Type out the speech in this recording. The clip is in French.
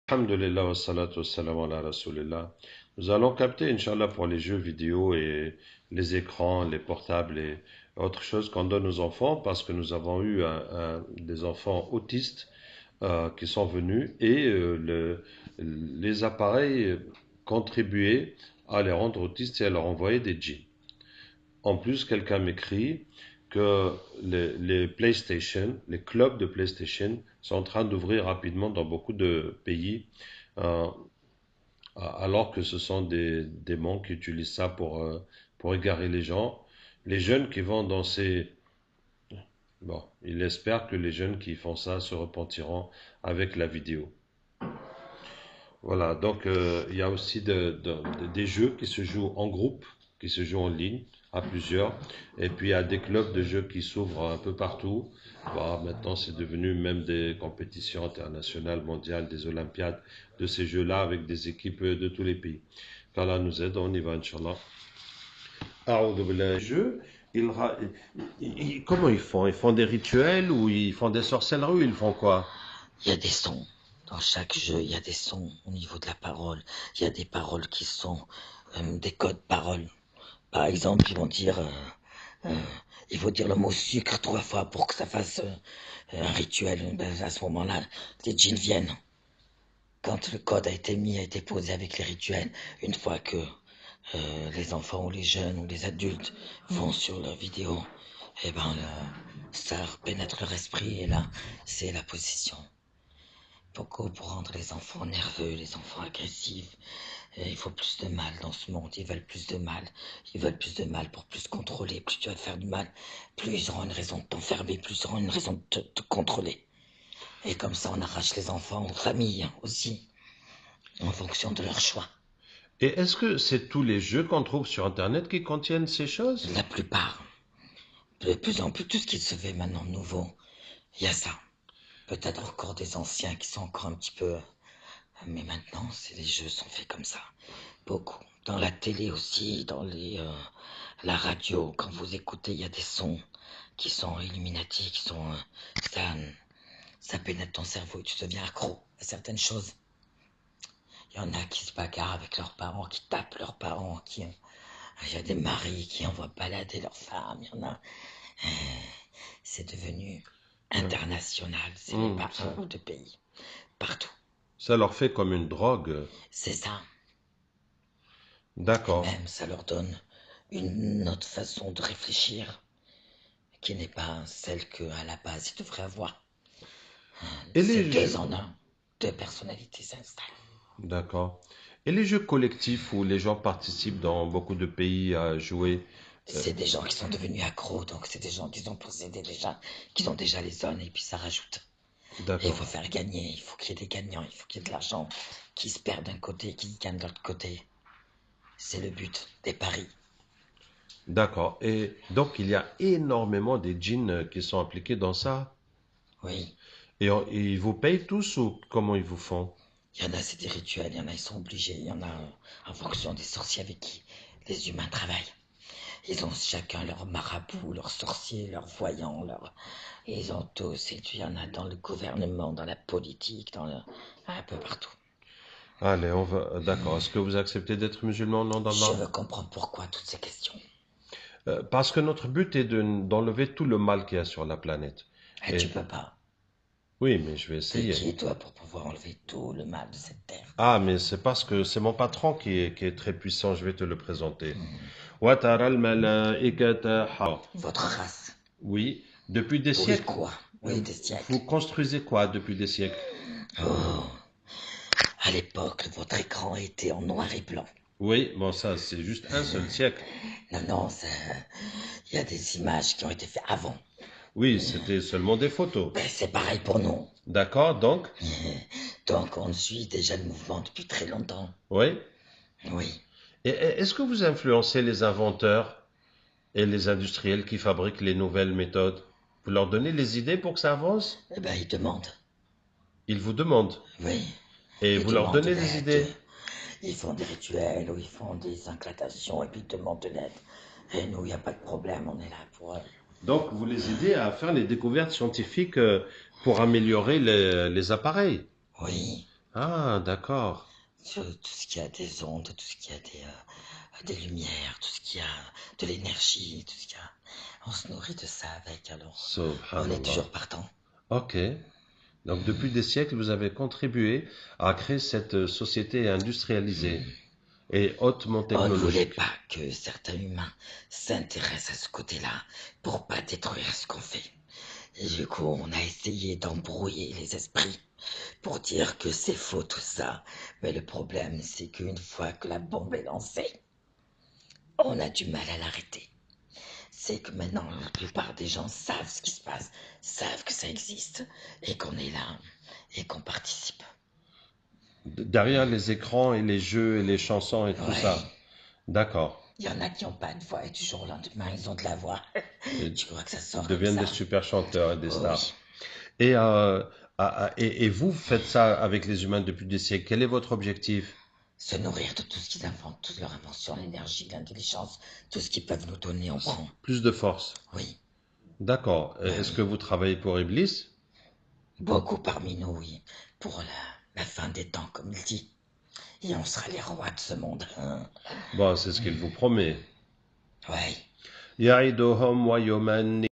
Alhamdulillah wa salatu wa salam ala rasulillah. Nous allons capter, Inch'Allah, pour les jeux vidéo et les écrans, les portables et autres choses qu'on donne aux enfants parce que nous avons eu des enfants autistes qui sont venus et les appareils contribuaient à les rendre autistes et à leur envoyer des djinns. En plus, quelqu'un m'écrit que les PlayStation, les clubs de PlayStation sont en train d'ouvrir rapidement dans beaucoup de pays, euh, alors que ce sont des démons qui utilisent ça pour égarer les gens. Les jeunes qui vont dans ces... Bon, il espère que les jeunes qui font ça se repentiront avec la vidéo. Voilà, donc il y a aussi des jeux qui se jouent en groupe, qui se jouent en ligne, à plusieurs. Et puis il y a des clubs de jeux qui s'ouvrent un peu partout. Bon, maintenant, c'est devenu même des compétitions internationales, mondiales, des Olympiades de ces jeux-là avec des équipes de tous les pays. Qu'Allah nous aide, on y va, Inch'Allah. A'oudou billahi. Jeux, comment ils font? Ils font des rituels ou ils font des sorcelleries ou ils font quoi? Il y a des sons. Dans chaque jeu, il y a des sons au niveau de la parole. Il y a des paroles qui sont des codes paroles. Par exemple, euh, il faut dire le mot sucre 3 fois pour que ça fasse un rituel. Ben, à ce moment-là, les djinns viennent. Quand le code a été mis, a été posé avec les rituels, une fois que les enfants ou les jeunes ou les adultes vont sur la vidéo, eh ben, ça pénètre leur esprit et là, c'est la position. Pourquoi pour rendre les enfants nerveux, les enfants agressifs? Il faut plus de mal dans ce monde. Ils veulent plus de mal. Ils veulent plus de mal pour plus contrôler. Plus tu vas faire du mal, plus ils auront une raison de t'enfermer, plus ils auront une raison de te contrôler. Et comme ça, on arrache les enfants aux familles aussi, en fonction de leur choix. Et est-ce que c'est tous les jeux qu'on trouve sur Internet qui contiennent ces choses? La plupart, de plus en plus, tout ce qui se fait maintenant de nouveau, il y a ça. Peut-être encore des anciens qui sont encore un petit peu. Mais maintenant, les jeux sont faits comme ça. Beaucoup. Dans la télé aussi, la radio, quand vous écoutez, il y a des sons qui sont illuminatifs, ça, ça pénètre ton cerveau et tu deviens accro à certaines choses. Il y en a qui se bagarrent avec leurs parents, qui tapent leurs parents, il y a des maris qui envoient balader leurs femmes, il y en a. euh, C'est devenu international, c'est même pas un ou deux pays, partout. Ça leur fait comme une drogue. C'est ça. Et D'accord. même, ça leur donne une autre façon de réfléchir qui n'est pas celle qu'à la base ils devraient avoir. Et C'est les deux jeux... en un, deux personnalités s'installent. D'accord. Et les jeux collectifs où les gens participent dans beaucoup de pays à jouer. euh, C'est des gens qui sont devenus accros, donc c'est des gens qui ont possédé déjà, qui ont déjà les zones, et puis ça rajoute. Et il d'accord. faut faire gagner, il faut qu'il y ait des gagnants, il faut qu'il y ait de l'argent qui se perd d'un côté et qui gagne de l'autre côté. C'est le but des paris. D'accord. Et donc, il y a énormément des djinns qui sont impliqués dans ça. Oui, Et ils vous payent tous ou comment ils vous font? il y en a, c'est des rituels, il y en a, ils sont obligés, il y en a en fonction des sorciers avec qui les humains travaillent. Ils ont chacun leur marabout, leur sorcier, leur voyant, ils ont tous, et puis il y en a dans le gouvernement, dans la politique, un peu partout. Allez, on va. D'accord. Est-ce que vous acceptez d'être musulman? Non, non, Je non. veux comprendre pourquoi toutes ces questions. Parce que notre but est d'enlever tout le mal qu'il y a sur la planète. Et tu Et peux pas. oui, mais je vais T'es essayer. qui, toi, pour pouvoir enlever tout le mal de cette terre? Ah, mais c'est parce que c'est mon patron qui est très puissant. Je vais te le présenter. وَتَرَى الْمَلَائِكَةَ Votre race. Oui, depuis des Oui, siècles. quoi? Euh, Oui, des siècles. Vous construisez quoi depuis des siècles? Oh, à l'époque, votre écran était en noir et blanc. Oui, bon, ça, c'est juste un seul siècle. Non, non, il y a des images qui ont été faites avant. Oui, c'était seulement des photos. Ben, c'est pareil pour nous. D'accord, donc? Donc, on suit déjà le mouvement depuis très longtemps. Oui. Oui. Et est-ce que vous influencez les inventeurs et les industriels qui fabriquent les nouvelles méthodes? Vous leur donnez les idées pour que ça avance? Eh ben, ils demandent. Ils vous demandent. Oui. Et Ils vous leur demandent de donnez des l'aide. idées. Ils font des rituels ou ils font des incantations et puis ils demandent de l'aide. Et nous, il n'y a pas de problème, on est là pour eux. Donc, vous les aidez à faire les découvertes scientifiques pour améliorer les appareils. Oui. Ah, d'accord. Tout ce qui a des ondes, tout ce qui a des lumières, tout ce qui a de l'énergie, tout ce qui a... On se nourrit de ça avec, alors on est Subhanallah. toujours partant. Ok. Donc, depuis des siècles, vous avez contribué à créer cette société industrialisée et hautement On ne voulait technologique. pas que certains humains s'intéressent à ce côté-là pour pas détruire ce qu'on fait. Et du coup, on a essayé d'embrouiller les esprits pour dire que c'est faux tout ça. Mais le problème, c'est qu'une fois que la bombe est lancée, on a du mal à l'arrêter. C'est que maintenant, la plupart des gens savent ce qui se passe, savent que ça existe et qu'on est là et qu'on participe. Derrière les écrans et les jeux et les chansons et tout Ouais, ça. D'accord. il y en a qui n'ont pas de voix et du jour au lendemain, ils ont de la voix. Et Tu crois que ça ils sort comme deviennent des ça? super chanteurs et des Oh stars. oui. Et, et vous faites ça avec les humains depuis des siècles. Quel est votre objectif? Se nourrir de tout ce qu'ils inventent, toute leur invention, l'énergie, l'intelligence, tout ce qu'ils peuvent nous donner, on prend. Plus de force. Oui, D'accord. bah Est-ce oui. que vous travaillez pour Iblis? Beaucoup parmi nous, oui. Pour la fin des temps, comme il dit. Et on sera les rois de ce monde. Hein. Bon, c'est ce qu'il vous promet. Ouais. يعدهم ويمنيهم